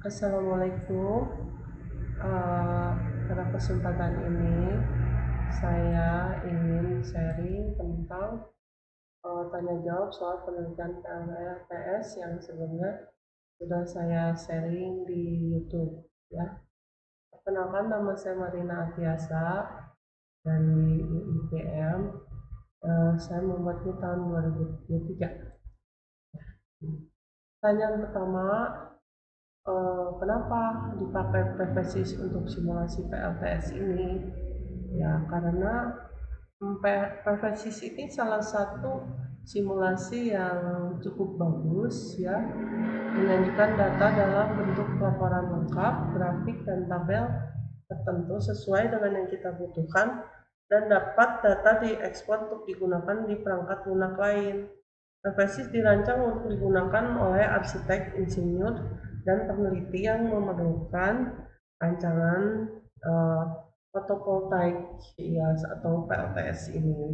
Assalamualaikum. Eh, Pada kesempatan ini saya ingin sharing tentang tanya jawab soal penelitian PLTS yang sebelumnya sudah saya sharing di YouTube. Ya, perkenalkan nama saya Marina Atiasa dari UIPM. Saya membuatnya tahun 2023. Pertanyaan pertama, kenapa dipakai preferensi untuk simulasi PLTS ini? Ya, karena preferensi ini salah satu simulasi yang cukup bagus ya, menyajikan data dalam bentuk laporan lengkap, grafik dan tabel tertentu sesuai dengan yang kita butuhkan dan dapat data diekspor untuk digunakan di perangkat lunak lain. Preferensi dirancang untuk digunakan oleh arsitek, insinyur, dan peneliti yang memerlukan rancangan eh, fotovoltaik ya atau PLTS ini.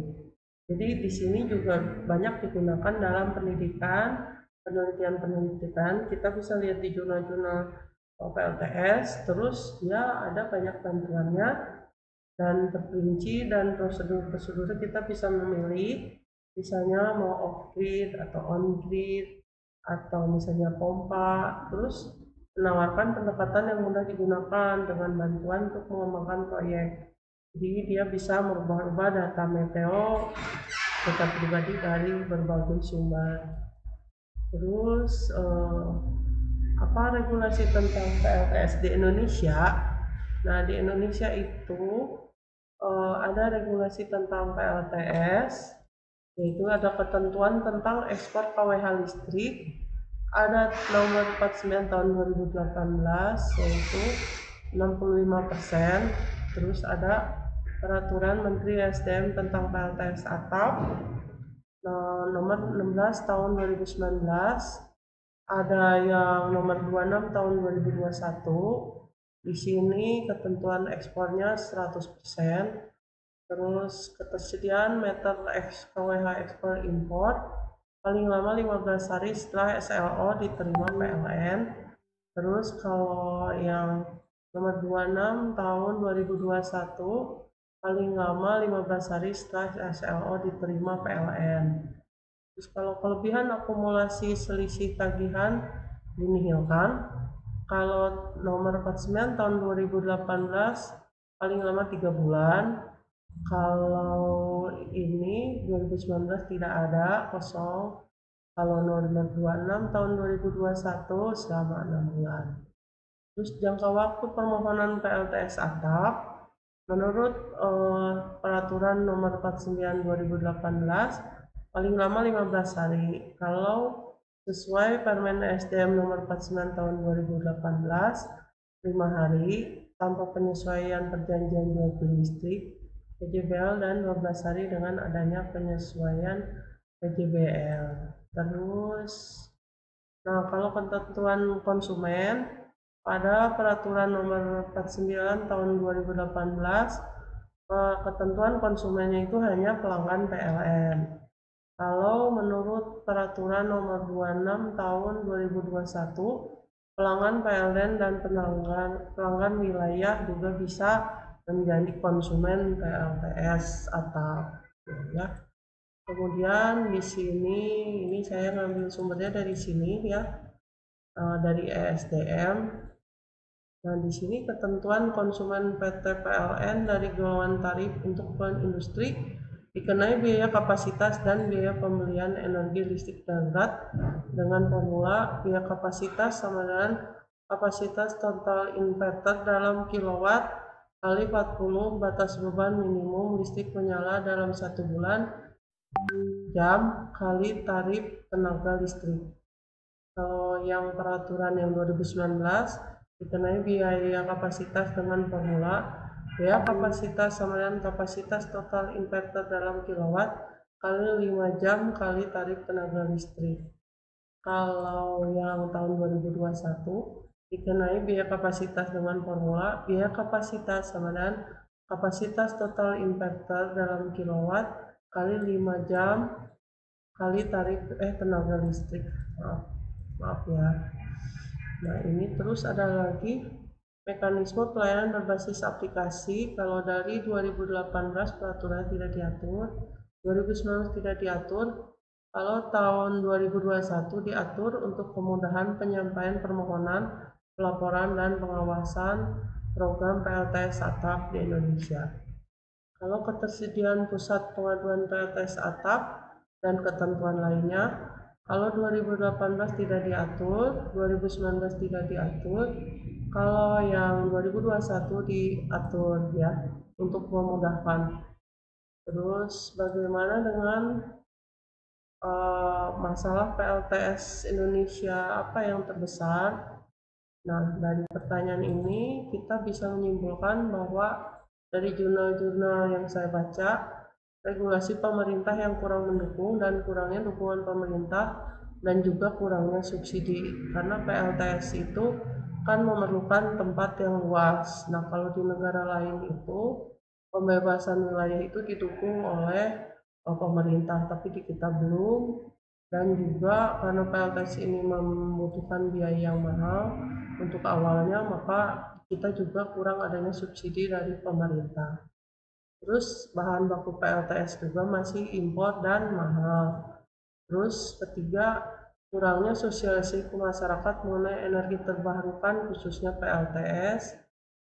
Jadi di sini juga banyak digunakan dalam pendidikan, penelitian-penelitian. Kita bisa lihat di jurnal-jurnal PLTS, terus dia ada banyak bantuannya dan terperinci dan prosedur-prosedur kita bisa memilih misalnya mau off grid atau on grid atau misalnya pompa, terus menawarkan pendekatan yang mudah digunakan dengan bantuan untuk mengembangkan proyek. Jadi dia bisa merubah-ubah data meteo, data pribadi dari berbagai sumber. Terus apa regulasi tentang PLTS di Indonesia? Nah, di Indonesia itu ada regulasi tentang PLTS, yaitu ada ketentuan tentang ekspor KWH listrik, ada nomor 49 tahun 2018 yaitu 65%, terus ada peraturan Menteri SDM tentang PLTS atap nomor 16 tahun 2019, ada yang nomor 26 tahun 2021. Di sini ketentuan ekspornya 100%, terus ketersediaan meter KWH ekspor impor paling lama 15 hari setelah SLO diterima PLN. Terus kalau yang nomor 26 tahun 2021 paling lama 15 hari setelah SLO diterima PLN. Terus kalau kelebihan akumulasi selisih tagihan dinihilkan. Kalau nomor 49 tahun 2018 paling lama 3 bulan. Kalau ini 2019 tidak ada, kosong. Kalau nomor 26 tahun 2021 selama 6 bulan. Terus jangka waktu permohonan PLTS atap menurut peraturan nomor 49 2018 paling lama 15 hari. Kalau sesuai Permen SDM nomor 49 tahun 2018 5 hari tanpa penyesuaian perjanjian jual beli listrik PJBL dan 12 hari dengan adanya penyesuaian PJBL. Terus nah, kalau ketentuan konsumen pada peraturan nomor 49 tahun 2018 ketentuan konsumennya itu hanya pelanggan PLN. Kalau menurut peraturan nomor 26 tahun 2021, pelanggan PLN dan pelanggan wilayah juga bisa menjadi konsumen PLTS atau ya. Kemudian di sini ini saya ngambil sumbernya dari sini ya, dari ESDM. Nah, di sini ketentuan konsumen PT PLN dari golongan tarif untuk keperluan industri dikenai biaya kapasitas dan biaya pembelian energi listrik darurat dengan formula biaya kapasitas sama dengan kapasitas total inverter dalam kilowatt kali 40 batas beban minimum listrik menyala dalam 1 bulan jam kali tarif tenaga listrik. Kalau yang peraturan yang 2019 dikenai biaya kapasitas dengan formula biaya kapasitas sama dengan kapasitas total inverter dalam kilowatt kali 5 jam kali tarif tenaga listrik. Kalau yang tahun 2021 dikenai biaya kapasitas dengan formula biaya kapasitas sama dengan kapasitas total inverter dalam kilowatt kali 5 jam kali tarif tenaga listrik. Maaf ya. Nah, ini terus ada lagi mekanisme pelayanan berbasis aplikasi. Kalau dari 2018 peraturan tidak diatur, 2019 tidak diatur. Kalau tahun 2021 diatur untuk kemudahan penyampaian permohonan, pelaporan, dan pengawasan program PLTS atap di Indonesia. Kalau ketersediaan pusat pengaduan PLTS atap dan ketentuan lainnya, kalau 2018 tidak diatur, 2019 tidak diatur, kalau yang 2021 diatur ya, untuk memudahkan. Terus bagaimana dengan masalah PLTS Indonesia apa yang terbesar? Nah, dari pertanyaan ini kita bisa menyimpulkan bahwa dari jurnal-jurnal yang saya baca, regulasi pemerintah yang kurang mendukung dan kurangnya dukungan pemerintah dan juga kurangnya subsidi. Karena PLTS itu kan memerlukan tempat yang luas. Nah, kalau di negara lain itu pembebasan wilayah itu didukung oleh pemerintah, tapi di kita belum. Dan juga karena PLTS ini membutuhkan biaya yang mahal untuk awalnya, maka kita juga kurang adanya subsidi dari pemerintah. Terus bahan baku PLTS juga masih impor dan mahal. Terus ketiga, kurangnya sosialisasi ke masyarakat mengenai energi terbarukan khususnya PLTS.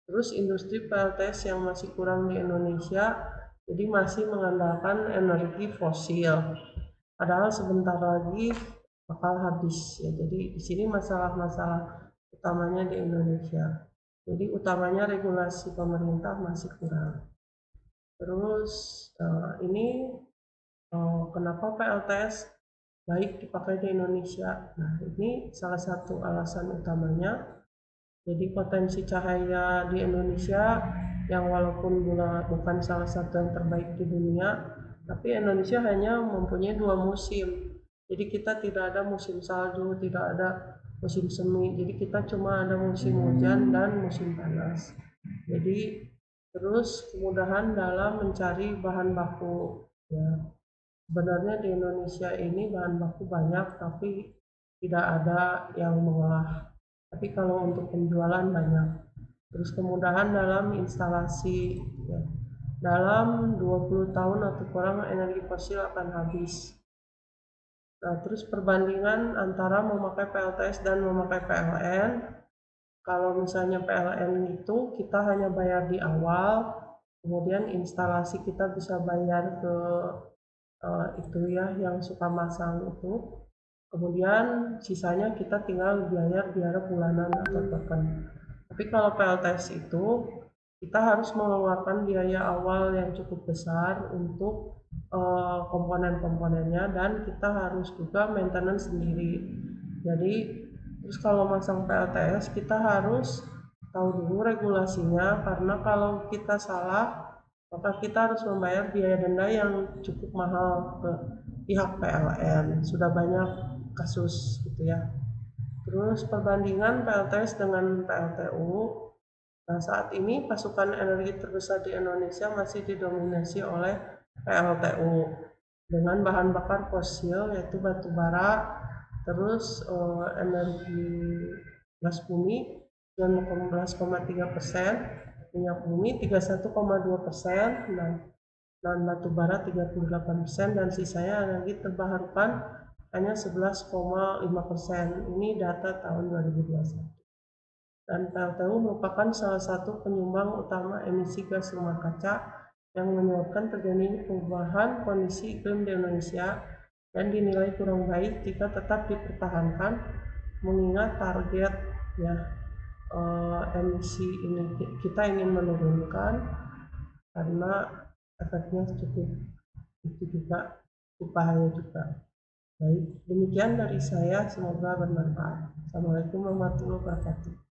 Terus industri PLTS yang masih kurang di Indonesia, jadi masih mengandalkan energi fosil. Padahal sebentar lagi bakal habis ya. Jadi di sini masalah-masalah utamanya di Indonesia. Jadi utamanya regulasi pemerintah masih kurang. Terus ini kenapa PLTS baik dipakai di Indonesia? Nah, ini salah satu alasan utamanya. Jadi potensi cahaya di Indonesia yang walaupun bukan salah satu yang terbaik di dunia, tapi Indonesia hanya mempunyai 2 musim. Jadi kita tidak ada musim salju, tidak ada musim semi. Jadi kita cuma ada musim hujan dan musim panas. Jadi terus kemudahan dalam mencari bahan baku. Ya, sebenarnya di Indonesia ini bahan baku banyak, tapi tidak ada yang mengolah. Tapi kalau untuk penjualan banyak. Terus kemudahan dalam instalasi. Ya. Dalam 20 tahun atau kurang energi fosil akan habis. Nah, terus perbandingan antara memakai PLTS dan memakai PLN. Kalau misalnya PLN itu kita hanya bayar di awal, kemudian instalasi kita bisa bayar ke itu ya yang suka masang itu. Kemudian sisanya kita tinggal biaya bulanan atau token. Tapi kalau PLTS itu kita harus mengeluarkan biaya awal yang cukup besar untuk komponen-komponennya dan kita harus juga maintenance sendiri. Jadi terus kalau masang PLTS kita harus tahu dulu regulasinya karena kalau kita salah maka kita harus membayar biaya denda yang cukup mahal ke pihak PLN. Sudah banyak kasus gitu ya. Terus perbandingan PLTS dengan PLTU. Nah, saat ini pasokan energi terbesar di Indonesia masih didominasi oleh PLTU dengan bahan bakar fosil yaitu batu bara, terus energi gas bumi 19,3%, minyak bumi 31,2%, dan batu bara 38%, dan sisanya energi terbarukan hanya 11,5%. Ini data tahun 2021. Dan PLTU merupakan salah satu penyumbang utama emisi gas rumah kaca yang menyebabkan terjadinya perubahan kondisi iklim di Indonesia dan dinilai kurang baik jika tetap dipertahankan mengingat target ya emisi ini kita ingin menurunkan karena efeknya cukup itu juga cukup bahaya juga. Baik, demikian dari saya, semoga bermanfaat. Assalamualaikum warahmatullahi wabarakatuh.